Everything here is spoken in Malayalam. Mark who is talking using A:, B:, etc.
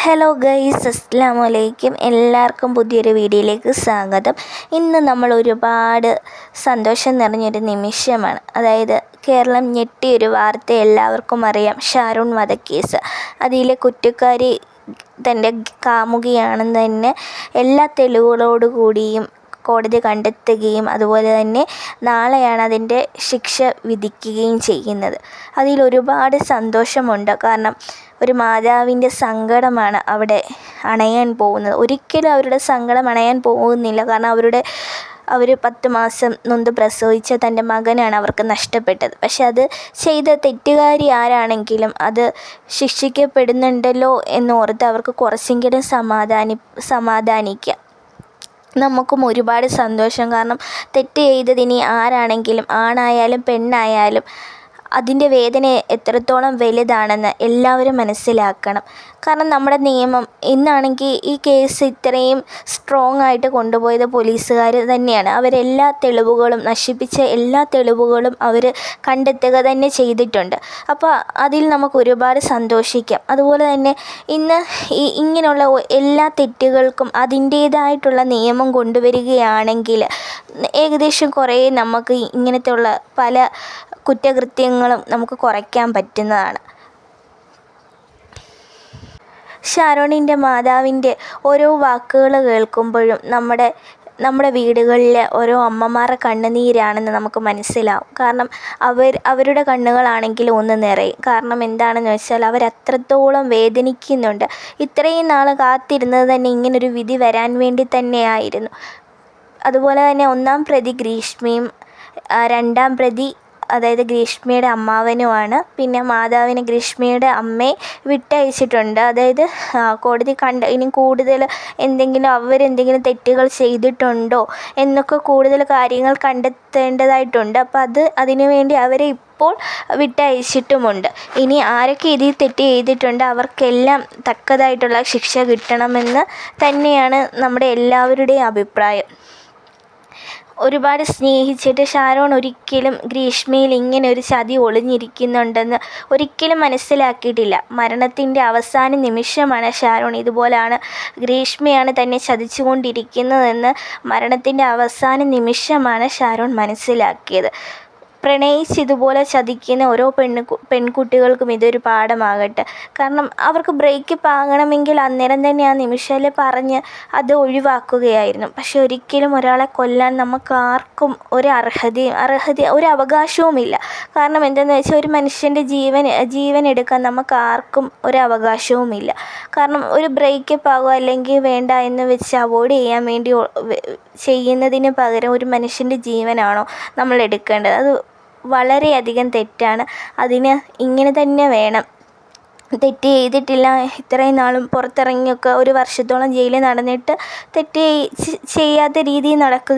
A: ഹലോ ഗൈസ്, അസ്സലാമു അലൈക്കും. എല്ലാവർക്കും പുതിയൊരു വീഡിയോയിലേക്ക് സ്വാഗതം. ഇന്ന് നമ്മൾ ഒരുപാട് സന്തോഷം നിറഞ്ഞൊരു നിമിഷമാണ്. അതായത് കേരളം ഞെട്ടിയൊരു വാർത്ത എല്ലാവർക്കും അറിയാം, ഷാരൂൺ വധക്കേസ്. അതിലെ കുറ്റക്കാരി തൻ്റെ കാമുകിയാണെന്ന് തന്നെ എല്ലാ തെളിവുകളോടുകൂടിയും കോടതി കണ്ടെത്തുകയും അതുപോലെ തന്നെ നാളെയാണ് അതിൻ്റെ ശിക്ഷ വിധിക്കുകയും ചെയ്യുന്നത്. അതിലൊരുപാട് സന്തോഷമുണ്ട്. കാരണം ഒരു മാതാവിൻ്റെ സങ്കടമാണ് അവിടെ അണയാൻ പോകുന്നത്. ഒരിക്കലും അവരുടെ സങ്കടം അണയാൻ പോകുന്നില്ല. കാരണം അവർ 10 മാസം നൊന്ത് പ്രസവിച്ച തൻ്റെ മകനാണ് അവർക്ക് നഷ്ടപ്പെട്ടത്. പക്ഷെ അത് ചെയ്ത തെറ്റുകാരി ആരാണെങ്കിലും അത് ശിക്ഷിക്കപ്പെടുന്നുണ്ടല്ലോ എന്നോർത്ത് അവർക്ക് കുറച്ചെങ്കിലും സമാധാനിക്കാം. നമുക്കും ഒരുപാട് സന്തോഷം. കാരണം തെറ്റ് ചെയ്തതിനി ആരാണെങ്കിലും, ആണായാലും പെണ്ണായാലും, അതിൻ്റെ വേദന എത്രത്തോളം വലുതാണെന്ന് എല്ലാവരും മനസ്സിലാക്കണം. കാരണം നമ്മുടെ നിയമം ഇന്നാണെങ്കിൽ ഈ കേസ് ഇത്രയും സ്ട്രോങ് ആയിട്ട് കൊണ്ടുപോയത് പോലീസുകാർ തന്നെയാണ്. അവരെല്ലാ തെളിവുകളും നശിപ്പിച്ച എല്ലാ തെളിവുകളും അവർ കണ്ടെത്തുക തന്നെ ചെയ്തിട്ടുണ്ട്. അപ്പോൾ അതിൽ നമുക്ക് ഒരുപാട് സന്തോഷിക്കാം. അതുപോലെ തന്നെ ഇന്ന് ഇങ്ങനെയുള്ള എല്ലാ തെറ്റുകൾക്കും അതിൻ്റേതായിട്ടുള്ള നിയമം കൊണ്ടുവരികയാണെങ്കിൽ ഏകദേശം കുറേ നമുക്ക് ഇങ്ങനത്തെയുള്ള പല കുറ്റകൃത്യങ്ങളും നമുക്ക് കുറയ്ക്കാൻ പറ്റുന്നതാണ്. ഷാരോണിൻ്റെ മാതാവിൻ്റെ ഓരോ വാക്കുകൾ കേൾക്കുമ്പോഴും നമ്മുടെ വീടുകളിലെ ഓരോ അമ്മമാരുടെ കണ്ണുനീരാണെന്ന് നമുക്ക് മനസ്സിലാവും. കാരണം അവരുടെ കണ്ണുകളാണെങ്കിലും ഒന്ന് നിറയും. കാരണം എന്താണെന്ന് വെച്ചാൽ അവരത്രത്തോളം വേദനിക്കുന്നുണ്ട്. ഇത്രയും നാൾ കാത്തിരുന്നത് തന്നെ ഇങ്ങനൊരു വിധി വരാൻ വേണ്ടി തന്നെയായിരുന്നു. അതുപോലെ തന്നെ 1-ാം പ്രതി ഗ്രീഷ്മയും 2-ാം പ്രതി അതായത് ഗ്രീഷ്മയുടെ അമ്മാവനുമാണ്. പിന്നെ മാതാവിനെ ഗ്രീഷ്മയുടെ അമ്മയെ വിട്ടയച്ചിട്ടുണ്ട്. അതായത് കോടതി ഇനി കൂടുതൽ അവരെന്തെങ്കിലും തെറ്റുകൾ ചെയ്തിട്ടുണ്ടോ എന്നൊക്കെ കൂടുതൽ കാര്യങ്ങൾ കണ്ടെത്തേണ്ടതായിട്ടുണ്ട്. അപ്പോൾ അതിനുവേണ്ടി അവരെ ഇപ്പോൾ വിട്ടയച്ചിട്ടുമുണ്ട്. ഇനി ആരൊക്കെ ഇതിൽ തെറ്റ് ചെയ്തിട്ടുണ്ട് അവർക്കെല്ലാം തക്കതായിട്ടുള്ള ശിക്ഷ കിട്ടണമെന്ന് തന്നെയാണ് നമ്മുടെ എല്ലാവരുടെയും അഭിപ്രായം. ഒരുപാട് സ്നേഹിച്ചിട്ട് ഷാരോൺ ഒരിക്കലും ഗ്രീഷ്മയിൽ ഇങ്ങനെ ഒരു ചതി ഒളിഞ്ഞിരിക്കുന്നുണ്ടെന്ന് ഒരിക്കലും മനസ്സിലാക്കിയിട്ടില്ല. മരണത്തിൻ്റെ അവസാന നിമിഷമാണ് ഷാരോൺ ഇതുപോലാണ് ഗ്രീഷ്മയാണ് തന്നെ ചതിച്ചുകൊണ്ടിരിക്കുന്നതെന്ന് മരണത്തിൻ്റെ അവസാന നിമിഷമാണ് ഷാരോൺ മനസ്സിലാക്കിയത്. പ്രണയിച്ച് ഇതുപോലെ ചതിക്കുന്ന ഓരോ പെൺകുട്ടികൾക്കും ഇതൊരു പാഠമാകട്ടെ. കാരണം അവർക്ക് ബ്രേക്കപ്പ് ആകണമെങ്കിൽ അന്നേരം തന്നെ ആ നിമിഷത്തിൽ പറഞ്ഞ് അത് ഒഴിവാക്കുകയായിരുന്നു. പക്ഷെ ഒരിക്കലും ഒരാളെ കൊല്ലാൻ നമുക്ക് ആർക്കും ഒരു അവകാശവുമില്ല. കാരണം എന്തെന്ന് വെച്ചാൽ ഒരു മനുഷ്യൻ്റെ ജീവൻ എടുക്കാൻ നമുക്ക് ആർക്കും ഒരു അവകാശവുമില്ല. കാരണം ഒരു ബ്രേക്കപ്പ് ആകുക അല്ലെങ്കിൽ വേണ്ട എന്ന് വെച്ച് അവോയ്ഡ് ചെയ്യാൻ വേണ്ടി ചെയ്യുന്നതിന് പകരം ഒരു മനുഷ്യൻ്റെ ജീവനാണോ നമ്മൾ എടുക്കേണ്ടത്? അത് വളരെയധികം തെറ്റാണ്. അതിന് ഇങ്ങനെ തന്നെ വേണം. തെറ്റ് ചെയ്തിട്ടില്ല, ഇത്രയും നാളും പുറത്തിറങ്ങിയൊക്കെ 1 വർഷത്തോളം ജയിലിൽ നടന്നിട്ട് തെറ്റ് ചെയ്യാത്ത രീതിയിൽ നടക്കുക